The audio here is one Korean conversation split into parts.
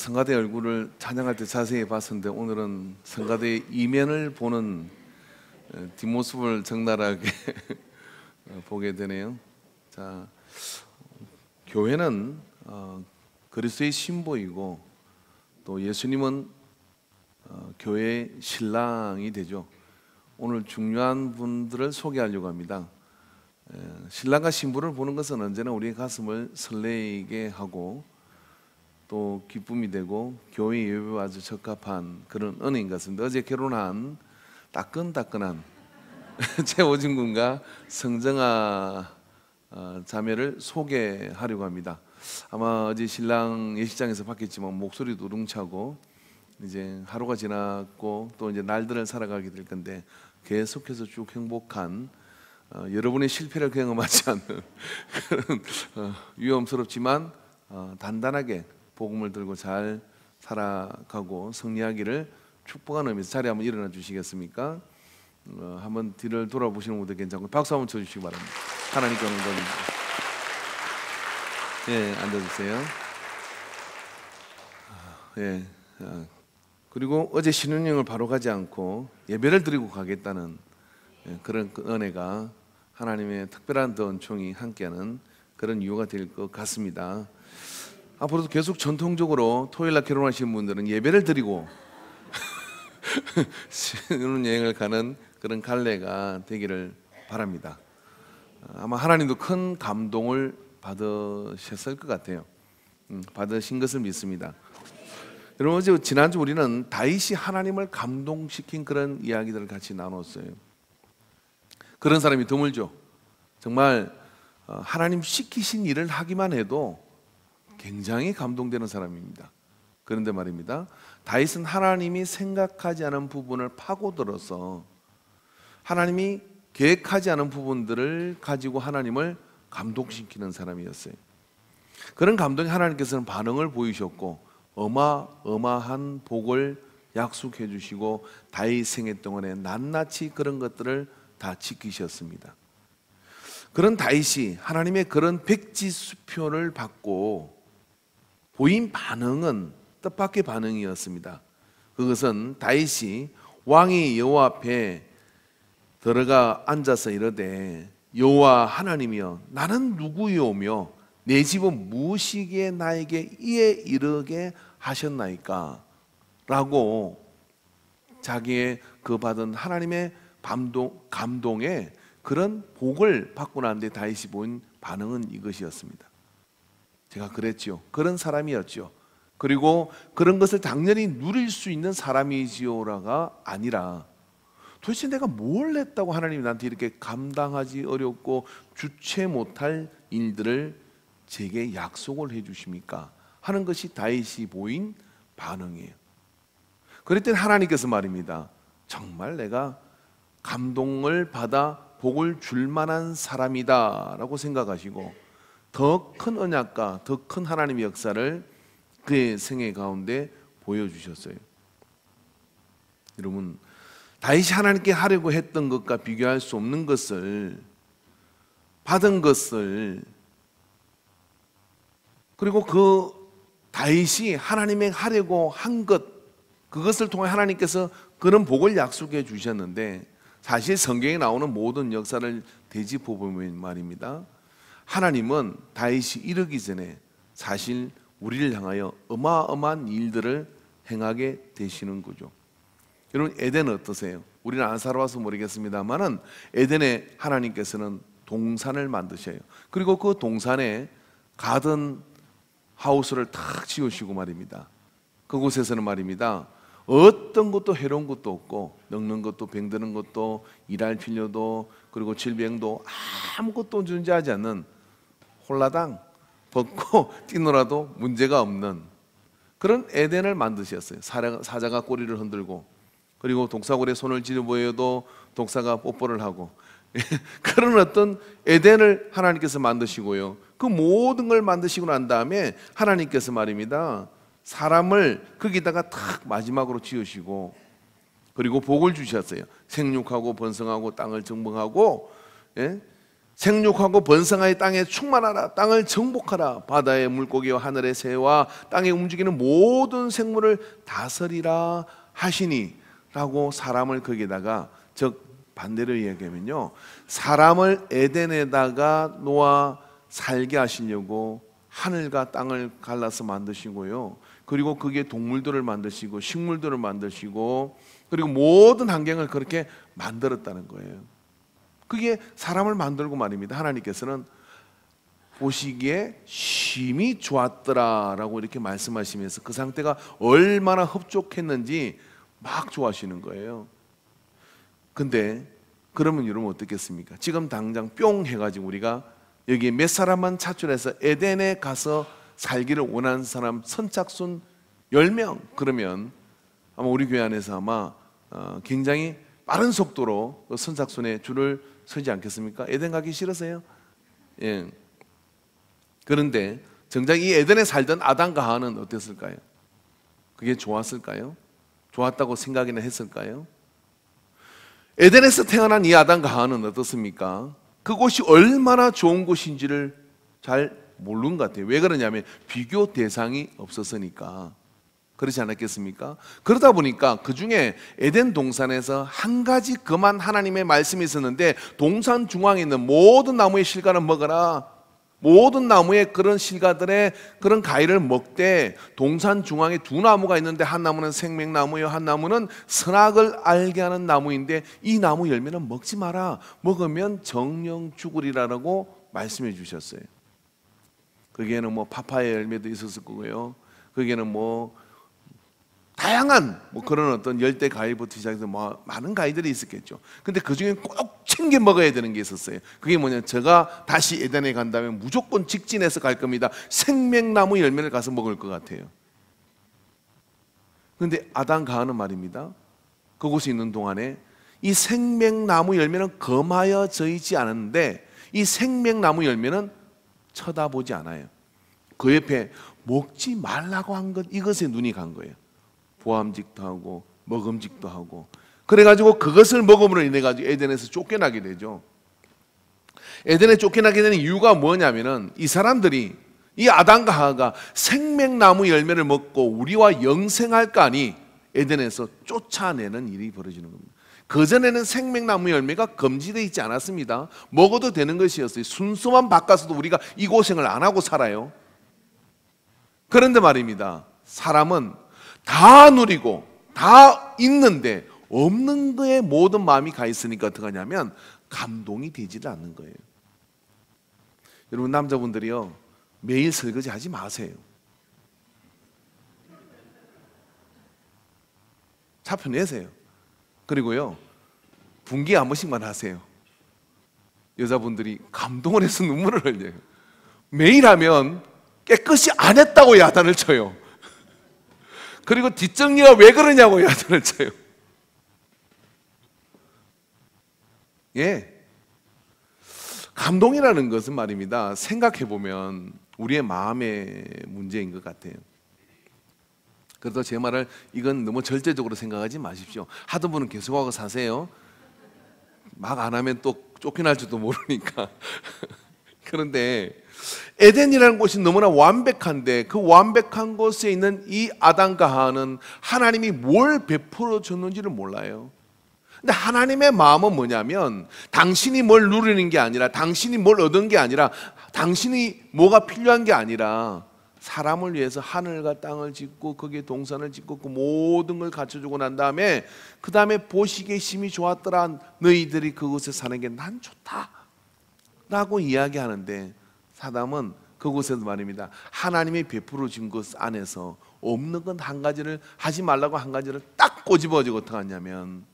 성가대 얼굴을 찬양할 때 자세히 봤었는데 오늘은 성가대의 이면을 보는 뒷모습을 적나라하게 보게 되네요. 자, 교회는 그리스도의 신부이고 또 예수님은 교회의 신랑이 되죠. 오늘 중요한 분들을 소개하려고 합니다. 신랑과 신부를 보는 것은 언제나 우리의 가슴을 설레게 하고 또 기쁨이 되고 교회 예배와 아주 적합한 그런 은혜인 것 같습니다. 어제 결혼한 따끈따끈한 최오진 군과 성정아 자매를 소개하려고 합니다. 아마 어제 신랑 예식장에서 봤겠지만 목소리도 우렁차고 이제 하루가 지났고 또 이제 날들을 살아가게 될 건데 계속해서 쭉 행복한 여러분의 실패를 경험하지 않는 그런 위험스럽지만 단단하게 복음을 들고 잘 살아가고 승리하기를 축복하는 의미에서 자리에 한번 일어나 주시겠습니까? 한번 뒤를 돌아보시는 분도 괜찮고 박수 한번 쳐주시기 바랍니다. 하나님께 영광입니다. 예, 앉아주세요. 예, 그리고 어제 신혼여행을 바로 가지 않고 예배를 드리고 가겠다는 그런 은혜가 하나님의 특별한 은총이 함께하는 그런 이유가 될 것 같습니다. 앞으로도 계속 전통적으로 토요일날 결혼하시는 분들은 예배를 드리고 신혼여행을 가는 그런 갈래가 되기를 바랍니다. 아마 하나님도 큰 감동을 받으셨을 것 같아요. 받으신 것을 믿습니다. 여러분, 어제 지난주 우리는 다윗이 하나님을 감동시킨 그런 이야기들을 같이 나눴어요. 그런 사람이 드물죠. 정말 하나님 시키신 일을 하기만 해도 굉장히 감동되는 사람입니다. 그런데 말입니다, 다윗은 하나님이 생각하지 않은 부분을 파고들어서 하나님이 계획하지 않은 부분들을 가지고 하나님을 감동시키는 사람이었어요. 그런 감동에 하나님께서는 반응을 보이셨고 어마어마한 복을 약속해 주시고 다윗 생애 동안에 낱낱이 그런 것들을 다 지키셨습니다. 그런 다윗이 하나님의 그런 백지수표를 받고 보인 반응은 뜻밖의 반응이었습니다. 그것은 다윗이 왕이 여호와 앞에 들어가 앉아서 이르되 여호와 하나님이여 나는 누구이오며 내 집은 무엇이기에 나에게 이에 이르게 하셨나이까? 라고 자기의 그 받은 하나님의 감동에 그런 복을 받고 난 뒤에 다윗이 보인 반응은 이것이었습니다. 제가 그랬지요. 그런 사람이었지요. 그리고 그런 것을 당연히 누릴 수 있는 사람이지요라가 아니라 도대체 내가 뭘 했다고 하나님이 나한테 이렇게 감당하지 어렵고 주체 못할 일들을 제게 약속을 해 주십니까? 하는 것이 다윗이 보인 반응이에요. 그럴 땐 하나님께서 말입니다. 정말 내가 감동을 받아 복을 줄 만한 사람이다 라고 생각하시고 더 큰 언약과 더 큰 하나님의 역사를 그의 생애 가운데 보여주셨어요. 여러분, 다윗이 하나님께 하려고 했던 것과 비교할 수 없는 것을 받은 것을 그리고 그 다윗이 하나님의 하려고 한 것 그것을 통해 하나님께서 그런 복을 약속해 주셨는데 사실 성경에 나오는 모든 역사를 되짚어 보면 말입니다, 하나님은 다윗이 이르기 전에 사실 우리를 향하여 어마어마한 일들을 행하게 되시는 거죠. 여러분, 에덴은 어떠세요? 우리는 안 살아와서 모르겠습니다만은 에덴에 하나님께서는 동산을 만드셔요. 그리고 그 동산에 가든 하우스를 탁 지으시고 말입니다. 그곳에서는 말입니다, 어떤 것도 해로운 것도 없고 늙는 것도 병드는 것도 일할 필요도 그리고 질병도 아무것도 존재하지 않는 홀라당 벗고 뛰놀아도 문제가 없는 그런 에덴을 만드셨어요. 사자가 꼬리를 흔들고 그리고 독사골에 손을 쥐어 보여도 독사가 뽀뽀를 하고 그런 어떤 에덴을 하나님께서 만드시고요, 그 모든 걸 만드시고 난 다음에 하나님께서 말입니다, 사람을 거기다가 탁 마지막으로 지으시고 그리고 복을 주셨어요. 생육하고 번성하고 땅을 정복하고 생육하고 번성하여 땅에 충만하라. 땅을 정복하라. 바다의 물고기와 하늘의 새와 땅에 움직이는 모든 생물을 다스리라 하시니 라고 사람을 거기에다가, 즉 반대로 이야기하면요, 사람을 에덴에다가 놓아 살게 하시려고 하늘과 땅을 갈라서 만드시고요, 그리고 거기에 동물들을 만드시고 식물들을 만드시고 그리고 모든 환경을 그렇게 만들었다는 거예요. 그게 사람을 만들고 말입니다. 하나님께서는 보시기에 심히 좋았더라라고 이렇게 말씀하시면서 그 상태가 얼마나 흡족했는지 막 좋아하시는 거예요. 근데 그러면 여러분 어떻겠습니까? 지금 당장 뿅 해가지고 우리가 여기 몇 사람만 차출해서 에덴에 가서 살기를 원하는 사람 선착순 10명, 그러면 아마 우리 교회 안에서 아마 굉장히 빠른 속도로 선착순의 줄을 서지 않겠습니까? 에덴 가기 싫으세요? 예. 그런데 정작 이 에덴에 살던 아담과 하와는 어땠을까요? 그게 좋았을까요? 좋았다고 생각이나 했을까요? 에덴에서 태어난 이 아담과 하와는 어떻습니까? 그곳이 얼마나 좋은 곳인지를 잘 모르는 것 같아요. 왜 그러냐면 비교 대상이 없었으니까. 그렇지 않았겠습니까? 그러다 보니까 그 중에 에덴 동산에서 한 가지 그만 하나님의 말씀이 있었는데, 동산 중앙에 있는 모든 나무의 실과는 먹어라. 모든 나무의 그런 실과들의 그런 과일을 먹되, 동산 중앙에 두 나무가 있는데 한 나무는 생명나무요, 한 나무는 선악을 알게 하는 나무인데 이 나무 열매는 먹지 마라. 먹으면 정령 죽으리라고 말씀해 주셨어요. 거기에는 뭐 파파야 열매도 있었을 거고요, 거기에는 뭐 다양한 그런 어떤 열대 과일부터 시작해서 많은 과일들이 있었겠죠. 근데 그 중에 꼭 챙겨 먹어야 되는 게 있었어요. 그게 뭐냐, 제가 다시 에덴에 간다면 무조건 직진해서 갈 겁니다. 생명나무 열매를 가서 먹을 것 같아요. 근데 아담과 하와는 말입니다, 그곳에 있는 동안에 이 생명나무 열매는 검하여져 있지 않은데 이 생명나무 열매는 쳐다보지 않아요. 그 옆에 먹지 말라고 한 것, 이것에 눈이 간 거예요. 보암직도 하고 먹음직도 하고. 그래가지고 그것을 먹음으로 인해 가지고 에덴에서 쫓겨나게 되죠. 에덴에 쫓겨나게 되는 이유가 뭐냐면은 이 사람들이, 이 아담과 하와가 생명나무 열매를 먹고 우리와 영생할까 하니 에덴에서 쫓아내는 일이 벌어지는 겁니다. 그전에는 생명나무 열매가 금지되어 있지 않았습니다. 먹어도 되는 것이었어요. 순수만 바꿔서도 우리가 이 고생을 안 하고 살아요. 그런데 말입니다, 사람은 다 누리고 다 있는데 없는 거에 모든 마음이 가 있으니까 어떻게 하냐면 감동이 되지를 않는 거예요. 여러분, 남자분들이요, 매일 설거지 하지 마세요. 차표 내세요. 그리고요, 분기에 한 번씩만 하세요. 여자분들이 감동을 해서 눈물을 흘려요. 매일 하면 깨끗이 안 했다고 야단을 쳐요. 그리고 뒷정리가 왜 그러냐고 야단을 쳐요. 예. 감동이라는 것은 말입니다, 생각해보면 우리의 마음의 문제인 것 같아요. 그래서 제 말을 이건 너무 절대적으로 생각하지 마십시오. 하던 분은 계속하고 사세요. 막 안 하면 또 쫓겨날 줄도 모르니까. 그런데 에덴이라는 곳이 너무나 완벽한데 그 완벽한 곳에 있는 이 아담과 하와는 하나님이 뭘 베풀어 줬는지를 몰라요. 근데 하나님의 마음은 뭐냐면 당신이 뭘 누리는 게 아니라, 당신이 뭘 얻은 게 아니라, 당신이 뭐가 필요한 게 아니라 사람을 위해서 하늘과 땅을 짓고 거기에 동산을 짓고 그 모든 걸 갖춰주고 난 다음에 그 다음에 보시기에 심히 좋았더라. 너희들이 그곳에 사는 게 난 좋다 라고 이야기하는데, 사담은 그곳에서 말입니다, 하나님이 베풀어 준 것 안에서 없는 건 한 가지를 하지 말라고 한 가지를 딱 꼬집어지고 어떻게 하냐면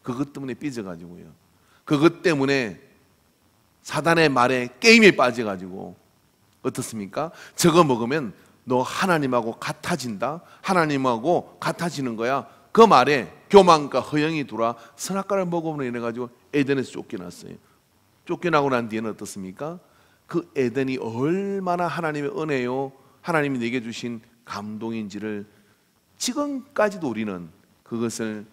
그것 때문에 삐져가지고요, 그것 때문에 사단의 말에 게임에 빠져가지고 어떻습니까? 저거 먹으면 너 하나님하고 같아진다, 하나님하고 같아지는 거야. 그 말에 교만과 허영이 돌아 선악과를 먹음으로 인해 가지고 에덴에서 쫓겨났어요. 쫓겨나고 난 뒤에는 어떻습니까? 그 에덴이 얼마나 하나님의 은혜요, 하나님이 내게 주신 감동인지를 지금까지도 우리는 그것을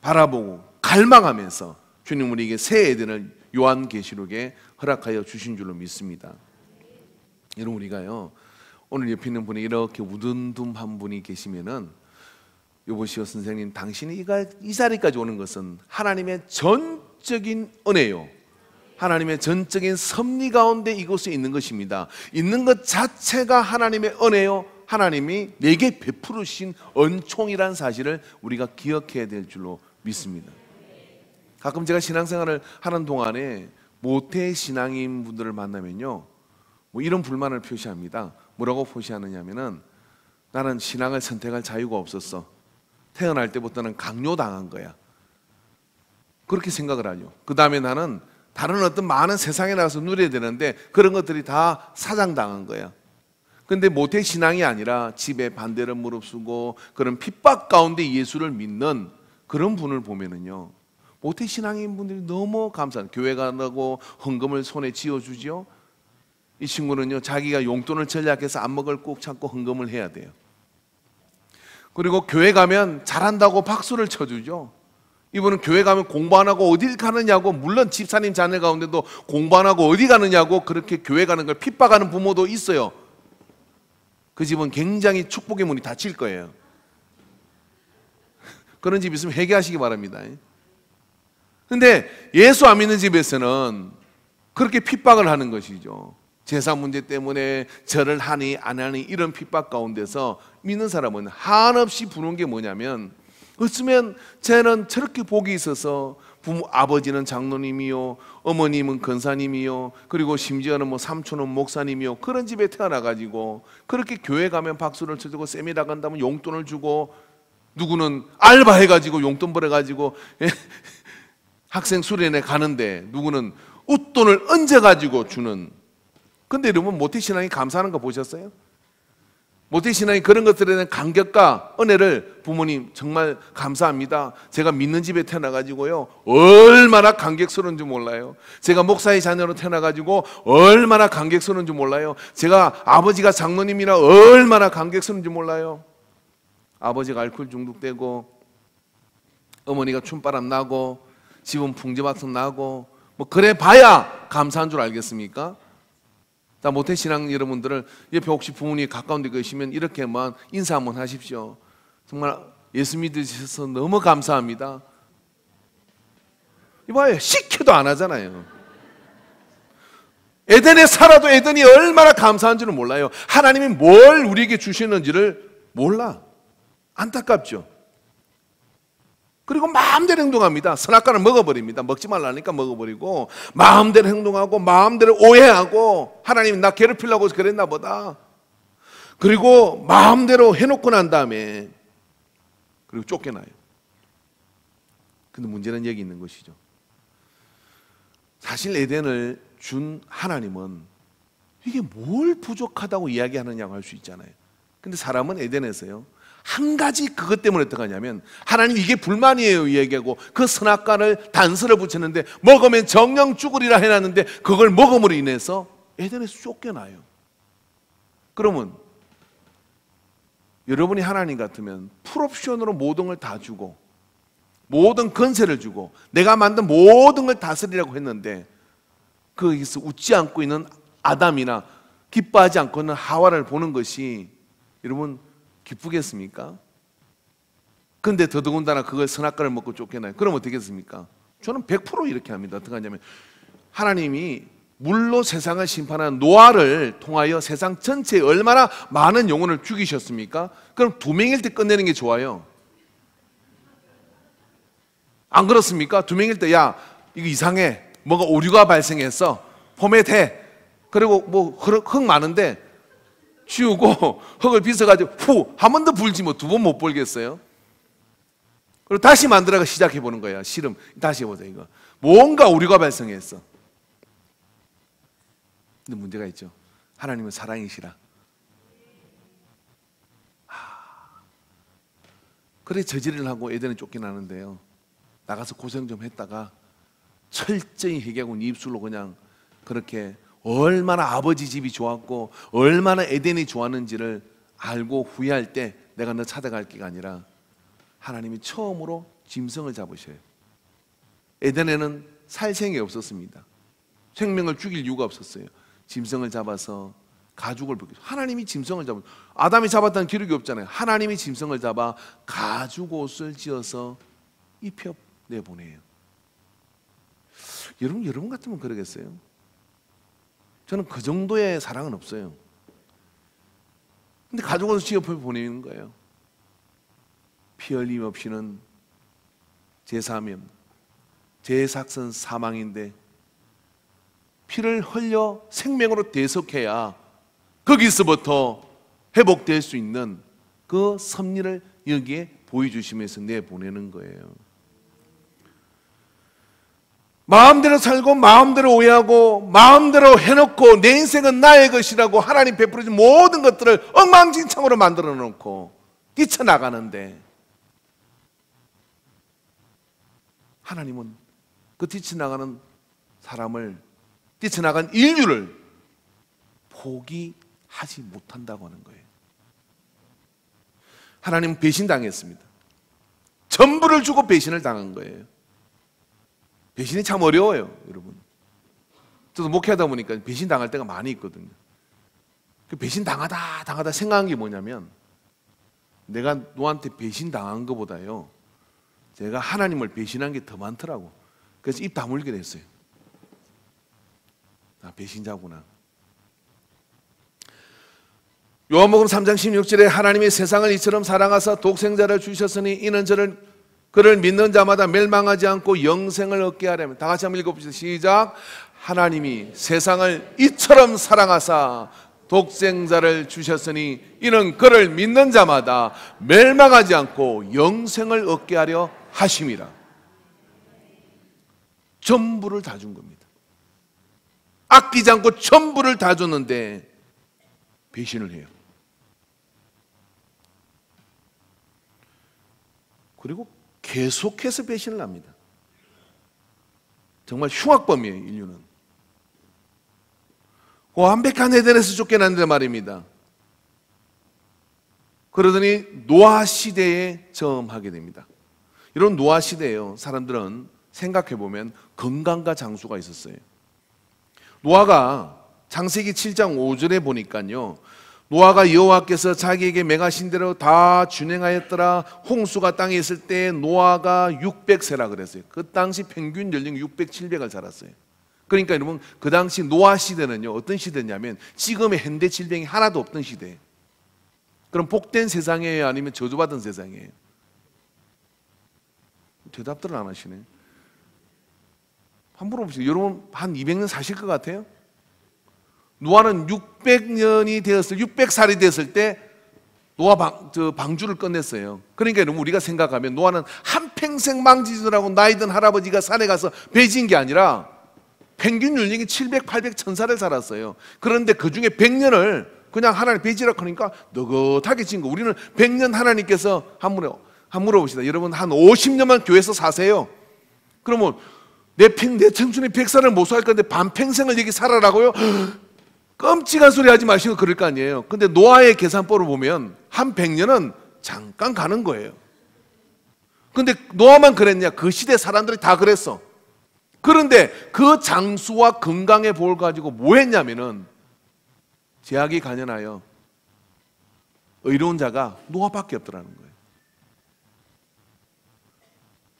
바라보고 갈망하면서 주님 우리에게 새 에덴을 요한계시록에 허락하여 주신 줄로 믿습니다. 여러분, 우리가요 오늘 옆에 있는 분이 이렇게 우둔둠한 분이 계시면은 여보시오 선생님, 당신이 이 자리까지 오는 것은 하나님의 전적인 은혜요, 하나님의 전적인 섭리 가운데 이곳에 있는 것입니다. 있는 것 자체가 하나님의 은혜요, 하나님이 내게 베푸르신 은총이라는 사실을 우리가 기억해야 될 줄로 믿습니다. 가끔 제가 신앙생활을 하는 동안에 모태 신앙인 분들을 만나면요 뭐 이런 불만을 표시합니다. 뭐라고 표시하느냐면은, 나는 신앙을 선택할 자유가 없었어. 태어날 때부터는 강요당한 거야. 그렇게 생각을 하죠. 그 다음에 나는 다른 어떤 많은 세상에 나가서 누려야 되는데 그런 것들이 다 사장당한 거야. 근데 모태 신앙이 아니라 집에 반대를 무릅쓰고 그런 핍박 가운데 예수를 믿는 그런 분을 보면은요, 모태 신앙인 분들이 너무 감사해요. 교회 가라고 헌금을 손에 쥐어주죠. 이 친구는요 자기가 용돈을 전략해서 안목을 꾹 참고 헌금을 해야 돼요. 그리고 교회 가면 잘한다고 박수를 쳐주죠. 이분은 교회 가면 공부 안 하고 어딜 가느냐고, 물론 집사님 자녀 가운데도 공부 안 하고 어디 가느냐고 그렇게 교회 가는 걸 핍박하는 부모도 있어요. 그 집은 굉장히 축복의 문이 닫힐 거예요. 그런 집 있으면 회개하시기 바랍니다. 근데 예수 안 믿는 집에서는 그렇게 핍박을 하는 것이죠. 제사 문제 때문에 절을 하니 안 하니 이런 핍박 가운데서 믿는 사람은 한없이 부는 게 뭐냐면, 어쩌면 쟤는 저렇게 복이 있어서 아버지는 장로님이요, 어머님은 권사님이요, 그리고 심지어는 뭐 삼촌은 목사님이요, 그런 집에 태어나가지고 그렇게 교회 가면 박수를 쳐주고 세미나 간다면 용돈을 주고, 누구는 알바해가지고 용돈 벌어가지고 학생 수련회 가는데 누구는 웃돈을 얹어가지고 주는. 근데 여러분, 모태신앙이 감사하는 거 보셨어요? 모태신앙이 그런 것들에 대한 감격과 은혜를, 부모님 정말 감사합니다, 제가 믿는 집에 태어나가지고요 얼마나 감격스러운지 몰라요. 제가 목사의 자녀로 태어나가지고 얼마나 감격스러운지 몰라요. 제가 아버지가 장로님이라 얼마나 감격스러운지 몰라요. 아버지가 알코올 중독되고 어머니가 춤바람 나고 집은 풍지박성 나고 뭐 그래 봐야 감사한 줄 알겠습니까? 자, 모태신앙 여러분들을 옆에 혹시 부모님이 가까운 데 계시면 이렇게만 인사 한번 하십시오. 정말 예수 믿으셔서 너무 감사합니다. 이봐요, 시켜도 안 하잖아요. 에덴에 살아도 에덴이 얼마나 감사한지를 몰라요. 하나님이 뭘 우리에게 주시는지를 몰라. 안타깝죠. 그리고 마음대로 행동합니다. 선악과를 먹어버립니다. 먹지 말라니까 먹어버리고 마음대로 행동하고 마음대로 오해하고, 하나님이 나 괴롭히려고 그랬나 보다. 그리고 마음대로 해놓고 난 다음에 그리고 쫓겨나요. 근데 문제는 여기 있는 것이죠. 사실 에덴을 준 하나님은 이게 뭘 부족하다고 이야기하느냐고 할 수 있잖아요. 근데 사람은 에덴에서요 한 가지 그것 때문에 어떻게 하냐면, 하나님 이게 불만이에요 얘기하고 그 선악과를 단서를 붙였는데 먹으면 정령 죽으리라 해놨는데 그걸 먹음으로 인해서 에덴에서 쫓겨나요. 그러면 여러분이 하나님 같으면 풀옵션으로 모든 걸 다 주고 모든 권세를 주고 내가 만든 모든 걸 다스리라고 했는데, 거기서 웃지 않고 있는 아담이나 기뻐하지 않고 있는 하와를 보는 것이 여러분 기쁘겠습니까? 근데 더더군다나 그걸 선악과를 먹고 쫓겨나요. 그럼 어떻게 했습니까? 저는 100% 이렇게 합니다. 어떻게 하냐면, 하나님이 물로 세상을 심판한 노아를 통하여 세상 전체에 얼마나 많은 영혼을 죽이셨습니까? 그럼 2명일 때 끝내는 게 좋아요. 안 그렇습니까? 2명일 때, 야 이거 이상해, 뭐가 오류가 발생했어, 포맷해. 그리고 뭐 흙 많은데 치우고 흙을 빗어가지고 후 한 번 더 불지 뭐 2번 못 불겠어요? 그리고 다시 만들어가 시작해 보는 거야. 씨름 다시 해보자. 이거 뭔가 오류가 발생했어. 근데 문제가 있죠. 하나님은 사랑이시라. 그래 저지를 하고 에덴에 쫓겨나는데요, 나가서 고생 좀 했다가 철저히 회개하고 입술로 그냥 그렇게 얼마나 아버지 집이 좋았고 얼마나 에덴이 좋았는지를 알고 후회할 때 내가 너 찾아갈 게가 아니라 하나님이 처음으로 짐승을 잡으셔요. 에덴에는 살생이 없었습니다. 생명을 죽일 이유가 없었어요. 짐승을 잡아서 가죽을 벗겨. 하나님이 짐승을 잡아, 아담이 잡았다는 기록이 없잖아요. 하나님이 짐승을 잡아 가죽 옷을 지어서 입혀 내보내요. 여러분 같으면 그러겠어요? 저는 그 정도의 사랑은 없어요. 근데 가죽 옷을 지어 보내는 거예요. 피 흘림 없이는 제사하면 제사선 사망인데 피를 흘려 생명으로 대속해야 거기서부터 회복될 수 있는 그 섭리를 여기에 보여주시면서 내보내는 거예요. 마음대로 살고 마음대로 오해하고 마음대로 해놓고 내 인생은 나의 것이라고 하나님 베풀어준 모든 것들을 엉망진창으로 만들어 놓고 뛰쳐나가는데, 하나님은 그 뛰쳐나가는 사람을, 뛰쳐나간 인류를 포기하지 못한다고 하는 거예요. 하나님은 배신당했습니다. 전부를 주고 배신을 당한 거예요. 배신이 참 어려워요, 여러분. 저도 목회하다 보니까 배신 당할 때가 많이 있거든요. 그 배신 당하다 생각한 게 뭐냐면, 내가 너한테 배신 당한 것보다요, 제가 하나님을 배신한 게 더 많더라고. 그래서 입 다물게 됐어요. 나 배신자구나. 요한복음 3장 16절에 하나님이 세상을 이처럼 사랑하사 독생자를 주셨으니 이는 그를 믿는 자마다 멸망하지 않고 영생을 얻게 하려면. 다 같이 한번 읽어봅시다. 시작. 하나님이 세상을 이처럼 사랑하사 독생자를 주셨으니 이는 그를 믿는 자마다 멸망하지 않고 영생을 얻게 하려 하심이라. 전부를 다 준 겁니다. 아끼지 않고 전부를 다 줬는데 배신을 해요. 그리고 계속해서 배신을 합니다. 정말 흉악범이에요, 인류는. 완벽한 에덴에서 쫓겨났는데 말입니다. 그러더니 노아 시대에 저음하게 됩니다. 이런 노아 시대에요, 사람들은 생각해보면 건강과 장수가 있었어요. 노아가 창세기 7장 5절에 보니까요, 노아가 여호와께서 자기에게 명하신 대로 다 준행하였더라. 홍수가 땅에 있을 때 노아가 600세라 그랬어요. 그 당시 평균 연령 600, 700을 살았어요. 그러니까 여러분, 그 당시 노아 시대는요, 어떤 시대냐면 지금의 현대 질병이 하나도 없던 시대예요. 그럼 복된 세상이에요, 아니면 저주받은 세상이에요? 대답들을 안 하시네. 한번 물어보세요. 여러분 한 200년 사실 것 같아요? 노아는 600년이 되었을, 600살이 됐을 때 노아 방주를 끝냈어요. 그러니까 여러분, 우리가 생각하면 노아는 한평생 망지느라고 나이든 할아버지가 산에 가서 배진 게 아니라 평균 연령이 700, 800, 1000살을 살았어요. 그런데 그 중에 100년을 그냥 하나님 배지라 하니까 느긋하게 진 거. 우리는 100년 하나님께서 한번 물어봅시다. 여러분 한 50년만 교회에서 사세요. 그러면 내 청춘의 100살을 못 살 건데 반평생을 여기 살아라고요? 끔찍한 소리 하지 마시고 그럴 거 아니에요. 근데 노아의 계산법을 보면 한 100년은 잠깐 가는 거예요. 근데 노아만 그랬냐? 그 시대 사람들이 다 그랬어. 그런데 그 장수와 건강의 복을 가지고 뭐 했냐면은, 제약이 간연하여 의로운 자가 노아밖에 없더라는 거예요.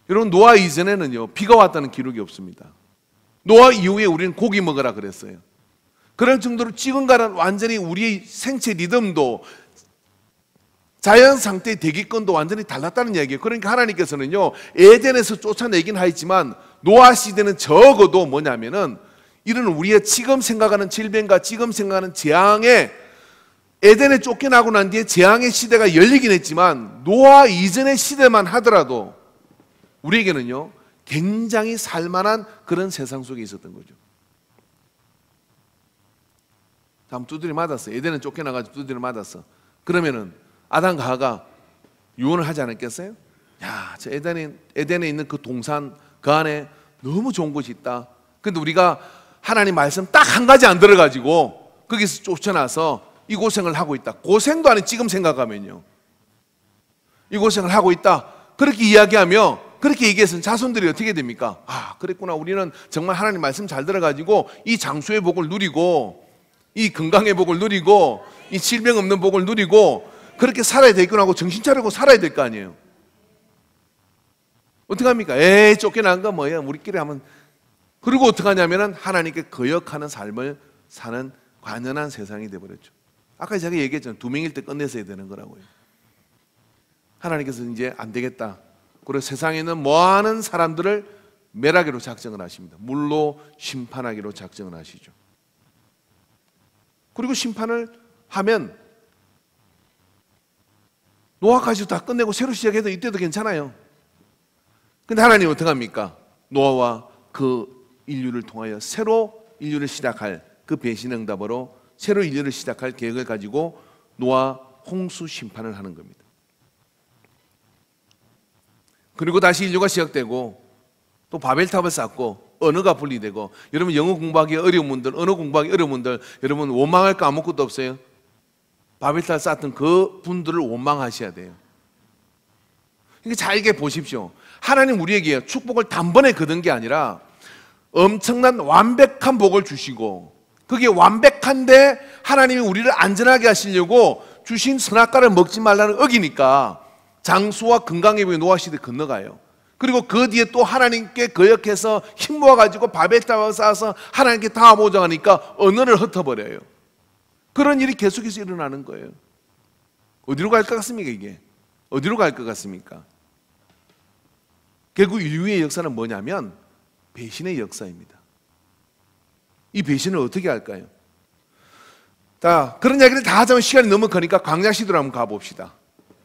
여러분, 노아 이전에는요, 비가 왔다는 기록이 없습니다. 노아 이후에 우리는 고기 먹으라 그랬어요. 그런 정도로 지금과는 완전히 우리의 생체 리듬도, 자연 상태의 대기권도 완전히 달랐다는 이야기예요. 그러니까 하나님께서는요, 에덴에서 쫓아내긴 하였지만 노아 시대는 적어도 뭐냐면은, 이런 우리의 지금 생각하는 질병과 지금 생각하는 재앙에, 에덴에 쫓겨나고 난 뒤에 재앙의 시대가 열리긴 했지만 노아 이전의 시대만 하더라도 우리에게는요, 굉장히 살만한 그런 세상 속에 있었던 거죠. 다음 두드려 맞았어. 에덴은 쫓겨나가지고 두드려 맞았어. 그러면은 아담과 하와가 유언을 하지 않았겠어요? 야, 저 에덴에 있는 그 동산, 그 안에 너무 좋은 곳이 있다. 근데 우리가 하나님 말씀 딱 한 가지 안 들어가지고 거기서 쫓아나서 이 고생을 하고 있다. 고생도 아니, 지금 생각하면요, 이 고생을 하고 있다. 그렇게 이야기하며 그렇게 얘기해서 자손들이 어떻게 됩니까? 아, 그랬구나. 우리는 정말 하나님 말씀 잘 들어가지고 이 장수의 복을 누리고 이 건강의 복을 누리고 이 질병 없는 복을 누리고 그렇게 살아야 되겠구나 하고 정신 차리고 살아야 될 거 아니에요. 어떡합니까? 에이, 쫓겨난 거 뭐예요? 우리끼리 하면. 그리고 어떡하냐면은 하나님께 거역하는 삶을 사는 관연한 세상이 되어버렸죠. 아까 제가 얘기했잖아요. 2명일 때 끝내서야 되는 거라고요. 하나님께서 이제 안 되겠다. 그리고 세상에 있는 많은 사람들을 멸하기로 작정을 하십니다. 물로 심판하기로 작정을 하시죠. 그리고 심판을 하면 노아까지도 다 끝내고 새로 시작해도 이때도 괜찮아요. 근데 하나님은 어떡합니까? 노아와 그 인류를 통하여 새로 인류를 시작할 그 배신 응답으로 새로 인류를 시작할 계획을 가지고 노아 홍수 심판을 하는 겁니다. 그리고 다시 인류가 시작되고 또 바벨탑을 쌓고 언어가 분리되고, 여러분 영어 공부하기 어려운 분들, 언어 공부하기 어려운 분들, 여러분 원망할 거 아무것도 없어요. 바벨탑 쌓았던 그 분들을 원망하셔야 돼요. 그러니까 잘게 보십시오. 하나님 우리에게 축복을 단번에 거둔 게 아니라 엄청난 완벽한 복을 주시고, 그게 완벽한데 하나님이 우리를 안전하게 하시려고 주신 선악과를 먹지 말라는 어기니까 장수와 건강의 복이 노아 시대 건너가요. 그리고 그 뒤에 또 하나님께 거역해서 힘 모아가지고 바벨탑을 쌓아서 하나님께 다 모정하니까 언어를 흩어버려요. 그런 일이 계속해서 일어나는 거예요. 어디로 갈 것 같습니까? 이게 어디로 갈 것 같습니까? 결국 인류의 역사는 뭐냐면 배신의 역사입니다. 이 배신을 어떻게 할까요? 자, 그런 이야기를 다 하자면 시간이 너무 크니까 광야 시대로 한번 가봅시다.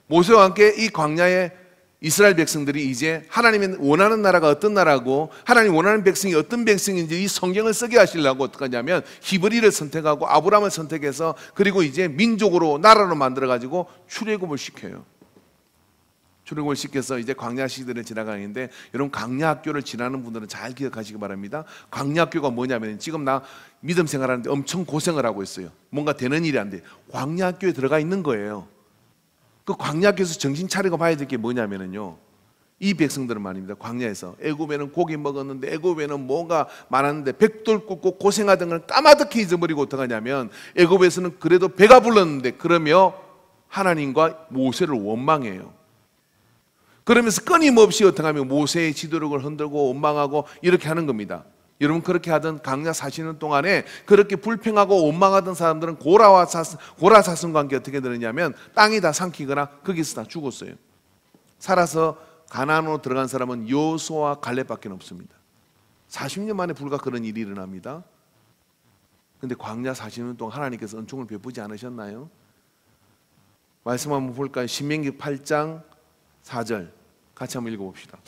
모세와 함께 이 광야에 이스라엘 백성들이 이제 하나님이 원하는 나라가 어떤 나라고 하나님 원하는 백성이 어떤 백성인지 이 성경을 쓰게 하시려고 어떡하냐면 히브리를 선택하고 아브라함을 선택해서 그리고 이제 민족으로 나라로 만들어가지고 출애굽을 시켜요. 출애굽을 시켜서 이제 광야 시대를 지나가는데, 여러분 광야 학교를 지나는 분들은 잘 기억하시기 바랍니다. 광야 학교가 뭐냐면 지금 나 믿음 생활하는데 엄청 고생을 하고 있어요. 뭔가 되는 일이 안 돼. 광야 학교에 들어가 있는 거예요. 그 광야 학교에서 정신 차리고 봐야 될 게 뭐냐면요, 이 백성들은 말입니다. 광야에서 애굽에는 고기 먹었는데 애굽에는 뭐가 많았는데 벽돌 굽고 고생하던 걸 까마득히 잊어버리고 어떡하냐면 애굽에서는 그래도 배가 불렀는데 그러며 하나님과 모세를 원망해요. 그러면서 끊임없이 어떡하면 모세의 지도력을 흔들고 원망하고 이렇게 하는 겁니다. 여러분 그렇게 하던 광야 40년 동안에 그렇게 불평하고 원망하던 사람들은 고라 자손과 함께 어떻게 되느냐면 땅이 다 삼키거나 거기서 다 죽었어요. 살아서 가나안으로 들어간 사람은 여호수아와 갈렙밖에 없습니다. 40년 만에 불과 그런 일이 일어납니다. 그런데 광야 40년 동안 하나님께서 은총을 베푸지 않으셨나요? 말씀 한번 볼까요? 신명기 8장 4절 같이 한번 읽어봅시다.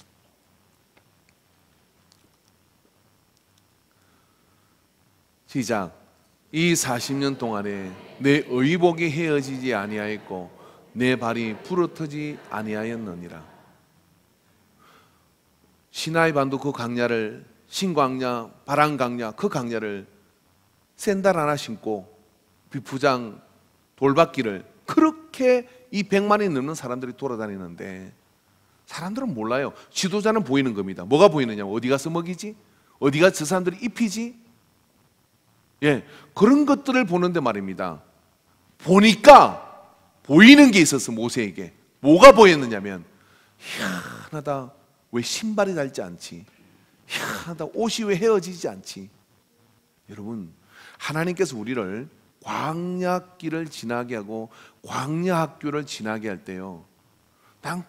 시작. 이 40년 동안에 내 의복이 헤어지지 아니하였고 내 발이 부러뜨지 아니하였느니라. 시나이 반도 그 강야를, 신광야, 바람강야 그 강야를 샌들 하나 신고 비프장 돌밭길을 그렇게 이 100만이 넘는 사람들이 돌아다니는데 사람들은 몰라요. 지도자는 보이는 겁니다. 뭐가 보이느냐? 어디 가서 먹이지? 어디가 저 사람들이 입히지? 예, 그런 것들을 보는데 말입니다. 보니까 보이는 게 있었어. 모세에게 뭐가 보였느냐면, 희한하다, 왜 신발이 닳지 않지? 희한하다, 옷이 왜 헤어지지 않지? 여러분, 하나님께서 우리를 광야길을 지나게 하고 광야 학교를 지나게 할 때요, 난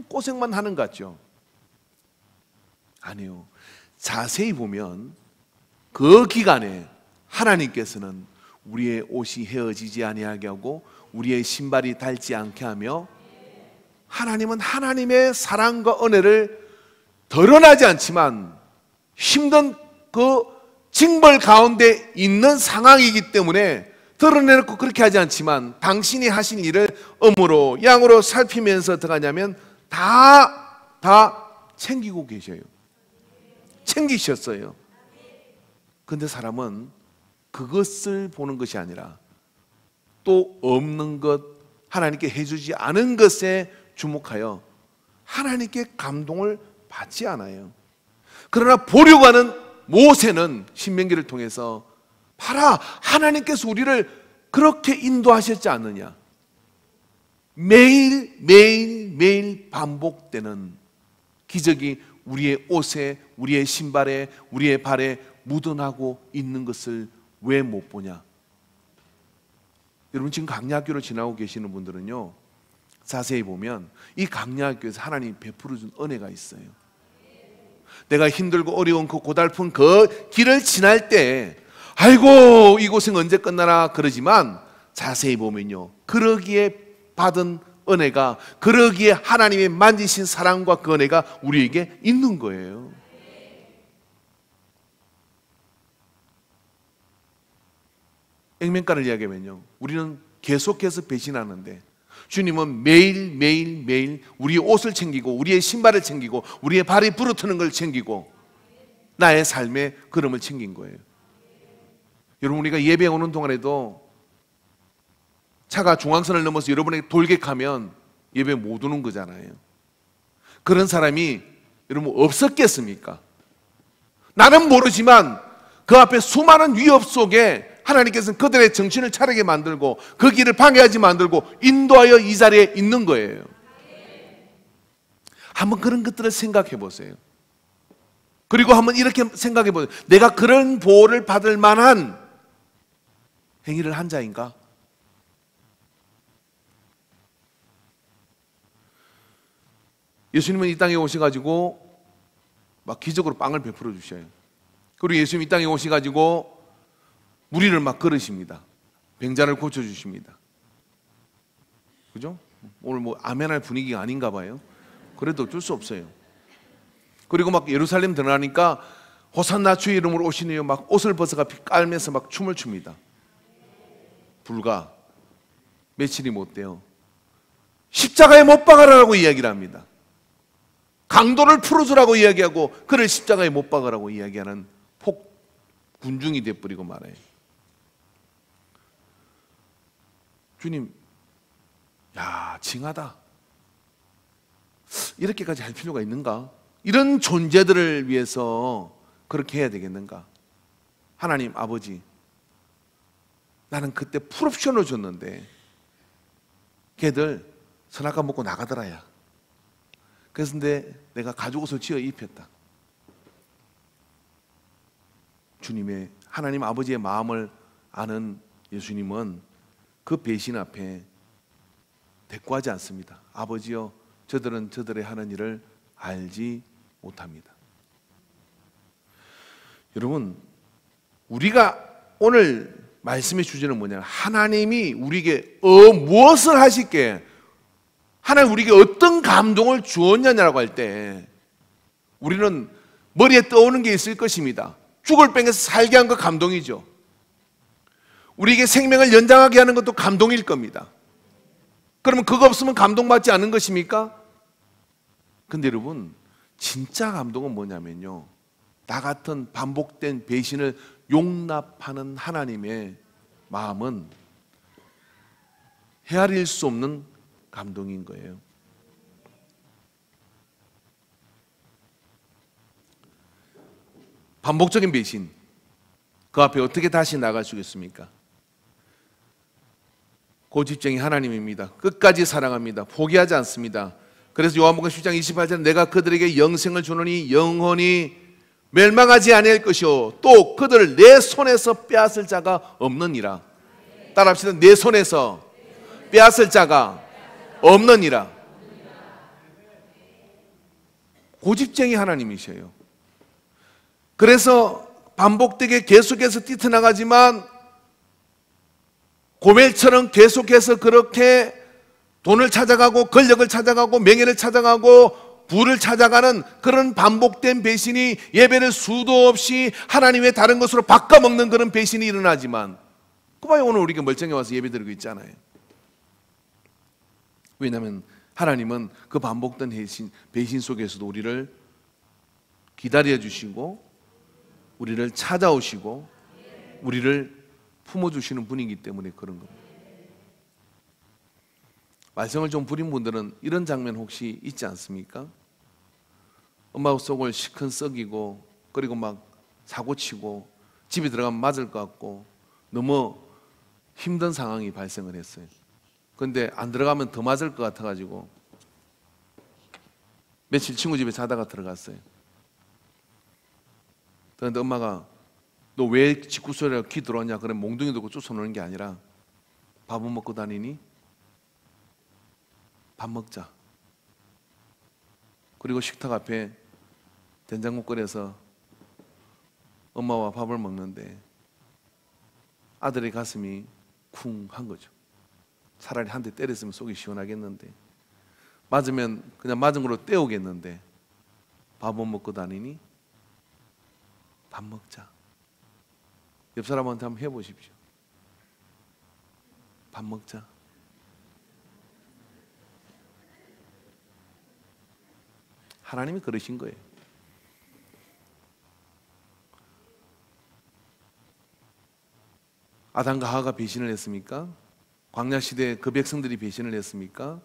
고생만 하는 것 같죠? 아니요. 자세히 보면 그 기간에 하나님께서는 우리의 옷이 헤어지지 아니하게 하고 우리의 신발이 닳지 않게 하며, 하나님은 하나님의 사랑과 은혜를 드러나지 않지만 힘든 그 징벌 가운데 있는 상황이기 때문에 드러내놓고 그렇게 하지 않지만 당신이 하신 일을 음으로 양으로 살피면서 어떡하냐면 다 챙기고 계셔요. 챙기셨어요. 근데 사람은 그것을 보는 것이 아니라 또 없는 것, 하나님께 해주지 않은 것에 주목하여 하나님께 감동을 받지 않아요. 그러나 보려고 하는 모세는 신명기를 통해서 봐라, 하나님께서 우리를 그렇게 인도하셨지 않느냐. 매일 반복되는 기적이 우리의 옷에, 우리의 신발에, 우리의 발에 묻어나고 있는 것을 왜 못 보냐. 여러분, 지금 강야학교를 지나고 계시는 분들은요, 자세히 보면 이 강야학교에서 하나님이 베풀어 준 은혜가 있어요. 내가 힘들고 어려운 그 고달픈 그 길을 지날 때 아이고 이 고생 언제 끝나나 그러지만, 자세히 보면요, 그러기에 받은 은혜가, 그러기에 하나님의 만지신 사랑과 그 은혜가 우리에게 있는 거예요. 액면가를 이야기하면요, 우리는 계속해서 배신하는데 주님은 매일 우리의 옷을 챙기고 우리의 신발을 챙기고 우리의 발이 부르트는 걸 챙기고 나의 삶의 걸음을 챙긴 거예요. 여러분, 우리가 예배 오는 동안에도 차가 중앙선을 넘어서 여러분에게 돌격하면 예배 못 오는 거잖아요. 그런 사람이 여러분 없었겠습니까? 나는 모르지만 그 앞에 수많은 위협 속에 하나님께서는 그들의 정신을 차리게 만들고 그 길을 방해하지 만들고 인도하여 이 자리에 있는 거예요. 한번 그런 것들을 생각해 보세요. 그리고 한번 이렇게 생각해 보세요. 내가 그런 보호를 받을 만한 행위를 한 자인가? 예수님은 이 땅에 오셔가지고 막 기적으로 빵을 베풀어 주셔요. 그리고 예수님 이 땅에 오셔가지고 무리를 막 걸으십니다. 병자를 고쳐주십니다. 그죠? 오늘 뭐 아멘할 분위기가 아닌가 봐요. 그래도 어쩔 수 없어요. 그리고 막 예루살렘 들어가니까 호산나 주의 이름으로 오시네요. 막 옷을 벗어가 깔면서 막 춤을 춥니다. 불과 며칠이 못 돼요. 십자가에 못 박아라라고 이야기를 합니다. 강도를 풀어주라고 이야기하고 그를 십자가에 못 박으라고 이야기하는 군중이 돼버리고 말아요. 주님, 야, 징하다. 이렇게까지 할 필요가 있는가? 이런 존재들을 위해서 그렇게 해야 되겠는가? 하나님 아버지, 나는 그때 풀옵션을 줬는데 걔들 선악과 먹고 나가더라야. 그래서 내가 가죽 옷을 지어 입혔다. 주님의, 하나님 아버지의 마음을 아는 예수님은 그 배신 앞에 대꾸하지 않습니다. 아버지여, 저들은 저들의 하는 일을 알지 못합니다. 여러분, 우리가 오늘 말씀의 주제는 뭐냐면, 하나님이 우리에게 무엇을 하실게, 하나님 우리에게 어떤 감동을 주었냐라고 할 때 우리는 머리에 떠오르는 게 있을 것입니다. 죽을 뺑에서 살게 한 거 감동이죠. 우리에게 생명을 연장하게 하는 것도 감동일 겁니다. 그러면 그거 없으면 감동받지 않은 것입니까? 근데 여러분, 진짜 감동은 뭐냐면요, 나 같은 반복된 배신을 용납하는 하나님의 마음은 헤아릴 수 없는 감동인 거예요. 반복적인 배신, 그 앞에 어떻게 다시 나갈 수 있겠습니까? 고집쟁이 하나님입니다. 끝까지 사랑합니다. 포기하지 않습니다. 그래서 요한복음 10장 28절에 내가 그들에게 영생을 주노니 영원히 멸망하지 아니할 것이요 또 그들을 내 손에서 빼앗을 자가 없느니라. 따라합시다. 내 손에서 빼앗을 자가 없느니라. 고집쟁이 하나님이셔요. 그래서 반복되게 계속해서 뛰쳐나가지만 고멜처럼 계속해서 그렇게 돈을 찾아가고 권력을 찾아가고 명예를 찾아가고 부를 찾아가는 그런 반복된 배신이 예배를 수도 없이 하나님의 다른 것으로 바꿔먹는 그런 배신이 일어나지만, 그 봐요, 오늘 우리가 멀쩡히 와서 예배 드리고 있잖아요. 왜냐하면 하나님은 그 반복된 배신 속에서도 우리를 기다려 주시고 우리를 찾아오시고 우리를 품어주시는 분이기 때문에 그런 겁니다. 말썽을 좀 부린 분들은 이런 장면 혹시 있지 않습니까? 엄마 속을 시큰 썩이고 그리고 막 사고치고 집에 들어가면 맞을 것 같고 너무 힘든 상황이 발생을 했어요. 그런데 안 들어가면 더 맞을 것 같아가지고 며칠 친구 집에 자다가 들어갔어요. 그런데 엄마가 너 왜 집구석에 기 들어왔냐? 그래 몽둥이 들고 쫓아오는 게 아니라 밥은 먹고 다니니? 밥 먹자. 그리고 식탁 앞에 된장국 끓여서 엄마와 밥을 먹는데 아들의 가슴이 쿵 한 거죠. 차라리 한 대 때렸으면 속이 시원하겠는데 맞으면 그냥 맞은 걸로 때우겠는데 밥은 먹고 다니니? 밥 먹자. 옆 사람한테 한번 해보십시오. 밥 먹자. 하나님이 그러신 거예요. 아담과 하와가 배신을 했습니까? 광야 시대에 그 백성들이 배신을 했습니까?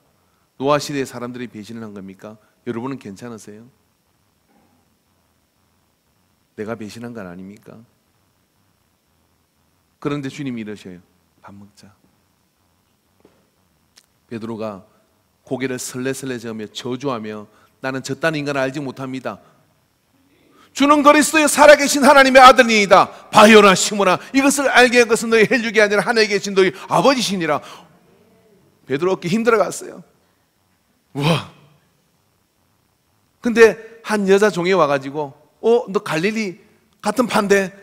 노아 시대의 사람들이 배신을 한 겁니까? 여러분은 괜찮으세요? 내가 배신한 건 아닙니까? 그런데 주님이 이러셔요. 밥 먹자. 베드로가 고개를 설레설레 저으며 저주하며 나는 저딴 인간을 알지 못합니다. 주는 그리스도의 살아계신 하나님의 아들이니이다. 바요나 시모나 이것을 알게 한 것은 너희 헬육이 아니라 하늘에 계신 너희 아버지시니라. 베드로 어깨 힘들어갔어요. 우와. 근데 한 여자 종이 와가지고 너 갈릴리 같은 판데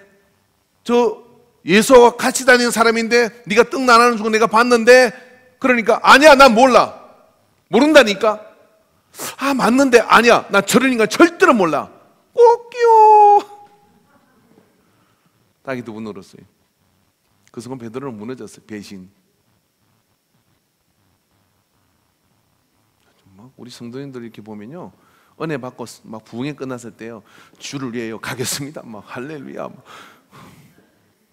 저 예수와 같이 다니는 사람인데 네가 떡 나누는 중 내가 봤는데 그러니까 아니야 난 몰라. 모른다니까. 아 맞는데 아니야 나 저런 인간 절대로 몰라. 꼭요. 딱이 두 번 울었어요. 그 순간 베드로는 무너졌어요. 배신. 우리 성도님들 이렇게 보면요 은혜 받고 막 부흥회 끝났을 때요 주를 위하여 가겠습니다 막 할렐루야 막.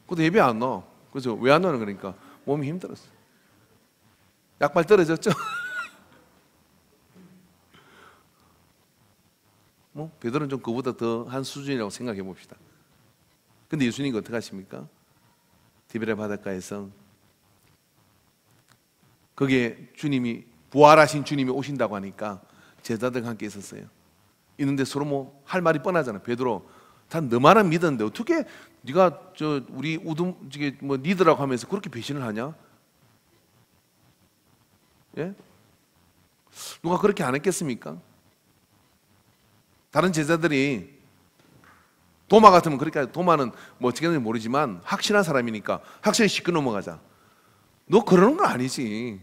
근데 예배 안 넣어. 그래서 왜 안 넣는 거니까 몸이 힘들었어. 약발 떨어졌죠? 뭐 베드로는 좀 그보다 더 한 수준이라고 생각해 봅시다. 근데 예수님이 어떻게 하십니까? 디베랴 바닷가에서 거기에 주님이 부활하신 주님이 오신다고 하니까 제자들과 함께 있었어요. 있는데 서로 뭐 할 말이 뻔하잖아. 베드로, 다 너만은 믿었는데 어떻게 네가 저 우리 우두 뭐 니들라고 하면서 그렇게 배신을 하냐? 예? 누가 그렇게 안 했겠습니까? 다른 제자들이 도마 같으면 그렇게 하죠. 도마는 뭐 어떻게 하는지 모르지만 확실한 사람이니까 확실히 짚고 넘어가자. 너 그러는 거 아니지.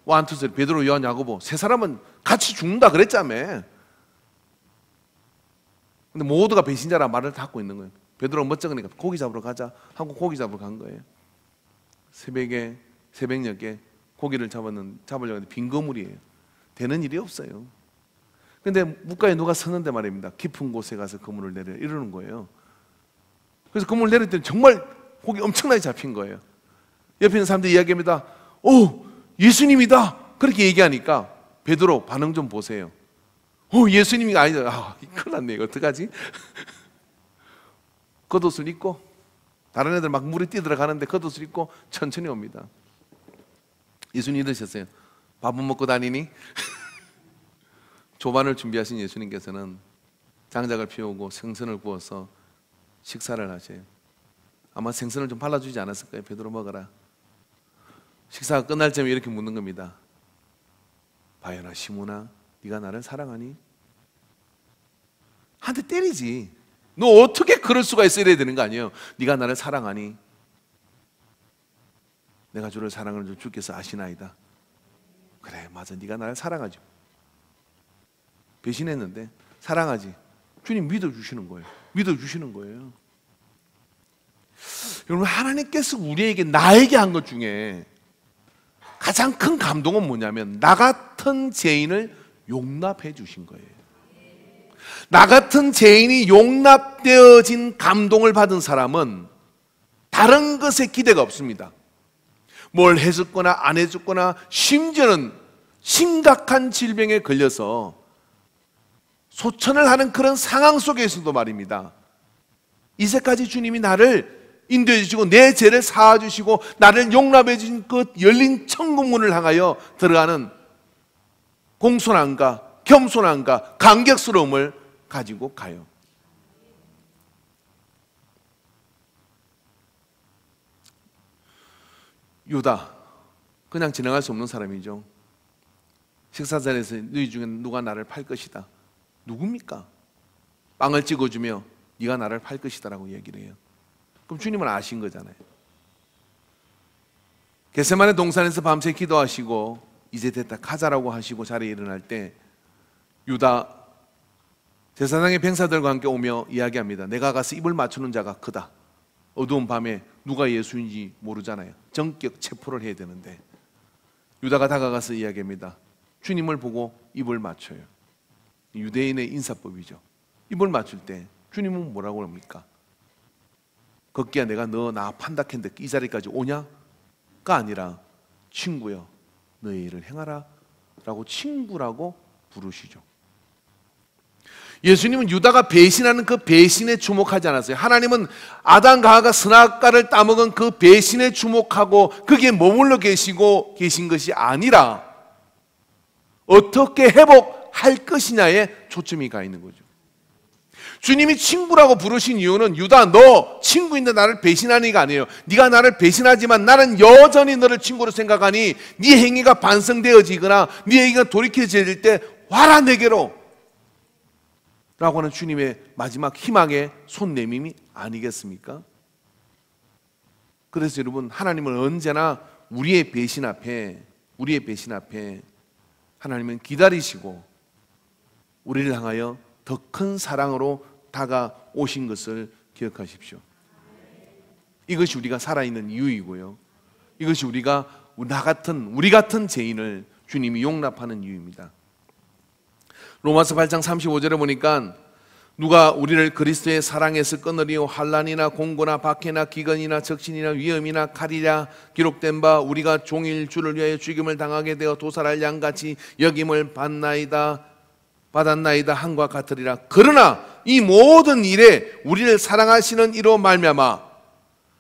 원투 쓰리 베드로 요한 야고보 세 사람은 같이 죽는다 그랬자며. 근데 모두가 배신자라 말을 다 하고 있는 거예요. 베드로가 멋쩍으니까 고기 잡으러 가자 하고 고기 잡으러 간 거예요. 새벽녘에 고기를 잡으려고 하는데 빈 거물이에요. 되는 일이 없어요. 근데 뭇가에 누가 서는데 말입니다. 깊은 곳에 가서 그물을 내려 이러는 거예요. 그래서 그물을 내릴 때는 정말 고기 엄청나게 잡힌 거예요. 옆에 있는 사람들이 이야기합니다. 오, 예수님이다. 그렇게 얘기하니까 베드로 반응 좀 보세요. 예수님이 아니다. 큰일 났네. 이거 어떡하지? 겉옷을 입고 다른 애들 막 물에 뛰어들어가는데 겉옷을 입고 천천히 옵니다. 예수님 이러셨어요. 밥은 먹고 다니니? 조반을 준비하신 예수님께서는 장작을 피우고 생선을 구워서 식사를 하세요. 아마 생선을 좀 발라주지 않았을 거예요. 베드로 먹어라. 식사가 끝날 쯤에 이렇게 묻는 겁니다. 바요나 시몬아 네가 나를 사랑하니? 한 대 때리지. 너 어떻게 그럴 수가 있어 이래야 되는 거 아니에요. 네가 나를 사랑하니? 내가 주를 사랑하는 줄 주께서 아시나이다. 그래 맞아 네가 나를 사랑하죠. 배신했는데 사랑하지. 주님 믿어주시는 거예요. 믿어주시는 거예요. 여러분 하나님께서 우리에게 나에게 한 것 중에 가장 큰 감동은 뭐냐면 나 같은 죄인을 용납해 주신 거예요. 나 같은 죄인이 용납되어진 감동을 받은 사람은 다른 것에 기대가 없습니다. 뭘 해줬거나 안 해줬거나 심지어는 심각한 질병에 걸려서 소천을 하는 그런 상황 속에서도 말입니다, 이제까지 주님이 나를 인도해 주시고 내 죄를 사하 주시고 나를 용납해 주신 그 열린 천국문을 향하여 들어가는 공손함과 겸손함과 감격스러움을 가지고 가요. 유다, 그냥 지나갈 수 없는 사람이죠. 식사 자리에서 너희 중에 누가 나를 팔 것이다. 누굽니까? 빵을 찍어주며 네가 나를 팔 것이다 라고 얘기를 해요. 그럼 주님은 아신 거잖아요. 겟세마네 동산에서 밤새 기도하시고 이제 됐다 가자라고 하시고 자리에 일어날 때 유다 제사장의 병사들과 함께 오며 이야기합니다. 내가 가서 입을 맞추는 자가 그다. 어두운 밤에 누가 예수인지 모르잖아요. 전격 체포를 해야 되는데 유다가 다가가서 이야기합니다. 주님을 보고 입을 맞춰요. 유대인의 인사법이죠. 입을 맞출 때 주님은 뭐라고 합니까? 걷기야 내가 너 나 판다 했는데 이 자리까지 오냐? 가 아니라 친구여 너의 일을 행하라 라고 친구라고 부르시죠. 예수님은 유다가 배신하는 그 배신에 주목하지 않았어요. 하나님은 아담과 하와가 선악과를 따먹은 그 배신에 주목하고 거기에 머물러 계신 것이 아니라 어떻게 회복할 것이냐에 초점이 가 있는 거죠. 주님이 친구라고 부르신 이유는 유다 너 친구인데 나를 배신하니가 아니에요. 네가 나를 배신하지만 나는 여전히 너를 친구로 생각하니 네 행위가 반성되어지거나 네 행위가 돌이켜질 때 와라 내게로 라고 하는 주님의 마지막 희망의 손내밈이 아니겠습니까? 그래서 여러분, 하나님은 언제나 우리의 배신 앞에 하나님은 기다리시고 우리를 향하여 더 큰 사랑으로 다가오신 것을 기억하십시오. 이것이 우리가 살아있는 이유이고요, 이것이 우리 같은 죄인을 주님이 용납하는 이유입니다. 로마서 8장 35절에 보니까 누가 우리를 그리스도의 사랑에서 끊으리요 환난이나 공고나 박해나 기근이나 적신이나 위험이나 칼이라 기록된 바 우리가 종일 주를 위하여 죽임을 당하게 되어 도살할 양같이 여김을 받았나이다 함과 같으리라. 그러나 이 모든 일에 우리를 사랑하시는 이로 말미암아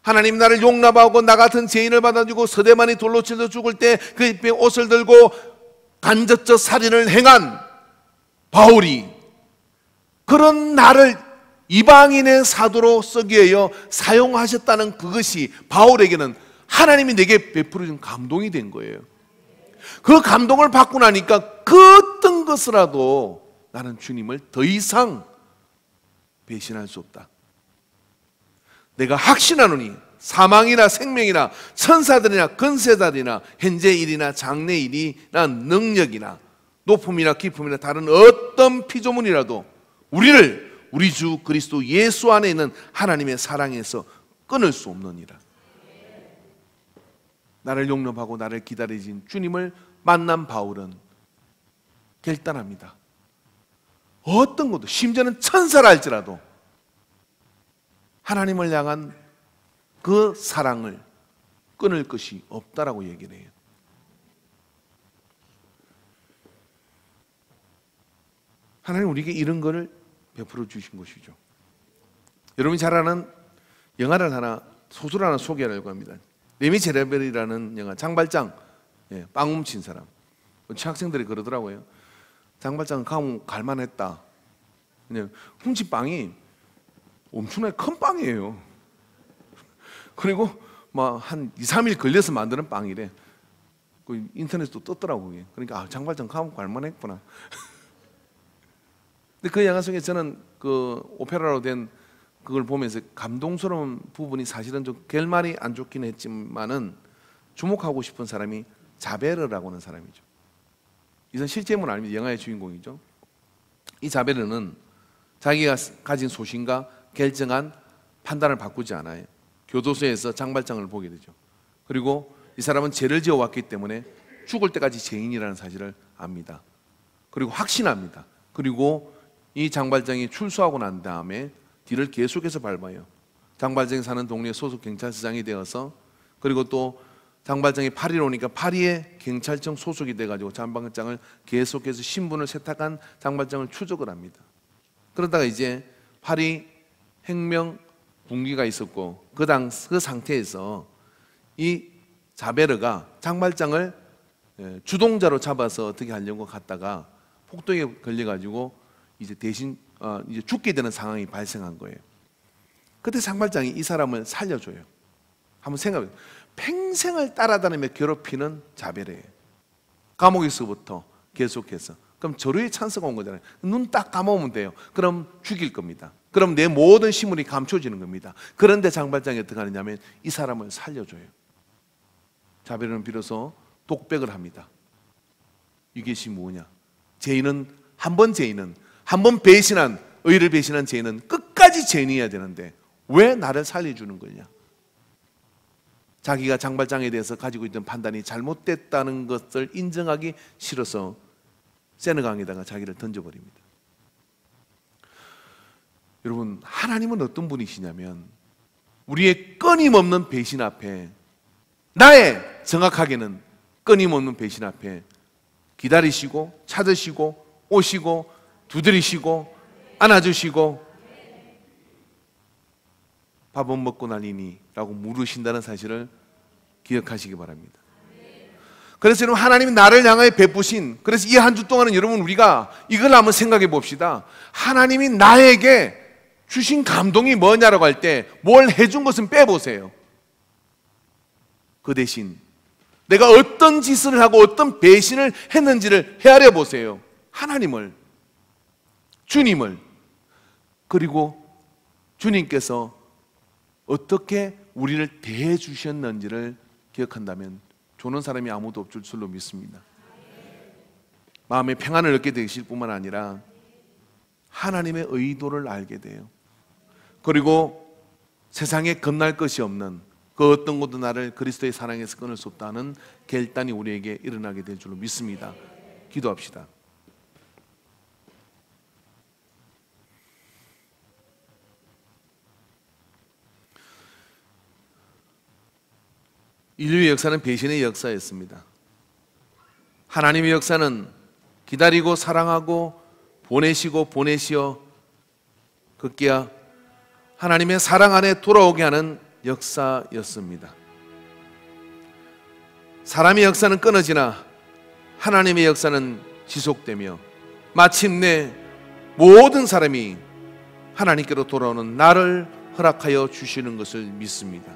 하나님 나를 용납하고 나 같은 죄인을 받아주고 서대만이 돌로 쳐서 죽을 때 그 입에 옷을 들고 간접적 살인을 행한 바울이 그런 나를 이방인의 사도로 쓰기 위하여 사용하셨다는 그것이 바울에게는 하나님이 내게 베풀어준 감동이 된 거예요. 그 감동을 받고 나니까 그 어떤 것이라도 나는 주님을 더 이상 배신할 수 없다. 내가 확신하노니 사망이나 생명이나 천사들이나 근세자들이나 현재 일이나 장래 일이나 능력이나 높음이나 깊음이나 다른 어떤 피조물이라도 우리를 우리 주 그리스도 예수 안에 있는 하나님의 사랑에서 끊을 수 없느니라. 나를 용납하고 나를 기다리신 주님을 만난 바울은 결단합니다. 어떤 것도, 심지어는 천사라 할지라도 하나님을 향한 그 사랑을 끊을 것이 없다라고 얘기를 해요. 하나님 우리에게 이런 거를 베풀어 주신 것이죠. 여러분이 잘 아는 영화를 하나, 소설 하나 소개하려고 합니다. 레미제라벨이라는 영화. 장발장, 빵 훔친 사람. 학생들이 그러더라고요. 장발장 가면 갈만했다. 그냥 훔친 빵이 엄청나게 큰 빵이에요. 그리고 막 한 2, 3일 걸려서 만드는 빵이래. 그 인터넷도 떴더라고요. 그러니까 장발장 가면 갈만했구나. 근데 그 영화 속에 저는 그 오페라로 된 그걸 보면서 감동스러운 부분이 사실은 좀 결말이 안 좋긴 했지만은 주목하고 싶은 사람이 자베르라고 하는 사람이죠. 이건 실제 인물 아닙니다. 영화의 주인공이죠. 이 자베르는 자기가 가진 소신과 결정한 판단을 바꾸지 않아요. 교도소에서 장발장을 보게 되죠. 그리고 이 사람은 죄를 지어왔기 때문에 죽을 때까지 죄인이라는 사실을 압니다. 그리고 확신합니다. 그리고 이 장발장이 출소하고 난 다음에 뒤를 계속해서 밟아요. 장발장이 사는 동네 소속 경찰서장이 되어서, 그리고 또 장발장이 파리로 오니까 파리에 경찰청 소속이 돼가지고 장발장을 계속해서 신분을 세탁한 장발장을 추적을 합니다. 그러다가 이제 파리 혁명 분기가 있었고 그 상태에서 이 자베르가 장발장을 주동자로 잡아서 어떻게 하려고 갔다가 폭동에 걸려가지고 이제 대신 이제 죽게 되는 상황이 발생한 거예요. 그때 장발장이 이 사람을 살려줘요. 한번 생각해 보세요. 평생을 따라다니며 괴롭히는 자베르예요. 감옥에서부터 계속해서. 그럼 절호의 찬스가 온 거잖아요. 눈 딱 감으면 돼요. 그럼 죽일 겁니다. 그럼 내 모든 시물이 감춰지는 겁니다. 그런데 장발장이 어떻게 하느냐면 이 사람을 살려줘요. 자베르는 비로소 독백을 합니다. 이것이 뭐냐? 죄인은 한 번 배신한, 의를 배신한 죄인은 끝까지 죄인이어야 되는데 왜 나를 살려주는 거냐? 자기가 장발장에 대해서 가지고 있던 판단이 잘못됐다는 것을 인정하기 싫어서 세느강에다가 자기를 던져버립니다. 여러분, 하나님은 어떤 분이시냐면 우리의 끊임없는 배신 앞에, 나의 정확하게는 끊임없는 배신 앞에 기다리시고 찾으시고 오시고 두드리시고 안아주시고 밥은 먹고 나니니 라고 물으신다는 사실을 기억하시기 바랍니다. 그래서 여러분, 하나님이 나를 향하여 베푸신, 그래서 이 한 주 동안은 여러분 우리가 이걸 한번 생각해 봅시다. 하나님이 나에게 주신 감동이 뭐냐라고 할 때 뭘 해준 것은 빼보세요. 그 대신 내가 어떤 짓을 하고 어떤 배신을 했는지를 헤아려 보세요. 하나님을, 주님을, 그리고 주님께서 어떻게 우리를 대해 주셨는지를 기억한다면 조는 사람이 아무도 없을 줄로 믿습니다. 마음의 평안을 얻게 되실 뿐만 아니라 하나님의 의도를 알게 돼요. 그리고 세상에 겁날 것이 없는, 그 어떤 것도 나를 그리스도의 사랑에서 끊을 수 없다는 결단이 우리에게 일어나게 될 줄로 믿습니다. 기도합시다. 인류의 역사는 배신의 역사였습니다. 하나님의 역사는 기다리고 사랑하고 보내시어 급기야 하나님의 사랑 안에 돌아오게 하는 역사였습니다. 사람의 역사는 끊어지나 하나님의 역사는 지속되며 마침내 모든 사람이 하나님께로 돌아오는 날을 허락하여 주시는 것을 믿습니다.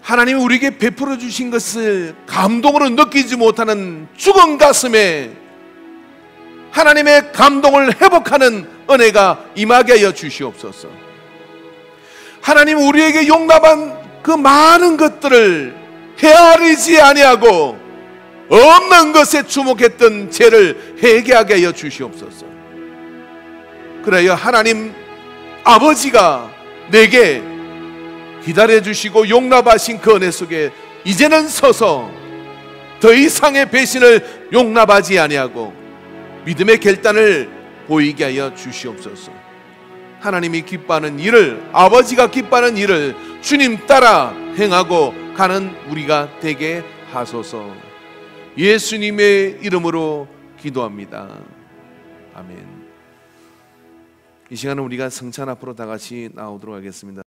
하나님이 우리에게 베풀어 주신 것을 감동으로 느끼지 못하는 죽은 가슴에 하나님의 감동을 회복하는 은혜가 임하게 하여 주시옵소서. 하나님, 우리에게 용납한 그 많은 것들을 헤아리지 아니하고 없는 것에 주목했던 죄를 회개하게 하여 주시옵소서. 그래야 하나님 아버지가 내게 기다려주시고 용납하신 그 은혜 속에 이제는 서서 더 이상의 배신을 용납하지 아니하고 믿음의 결단을 보이게 하여 주시옵소서. 하나님이 기뻐하는 일을, 아버지가 기뻐하는 일을 주님 따라 행하고 가는 우리가 되게 하소서. 예수님의 이름으로 기도합니다. 아멘. 이 시간은 우리가 성찬 앞으로 다 같이 나오도록 하겠습니다.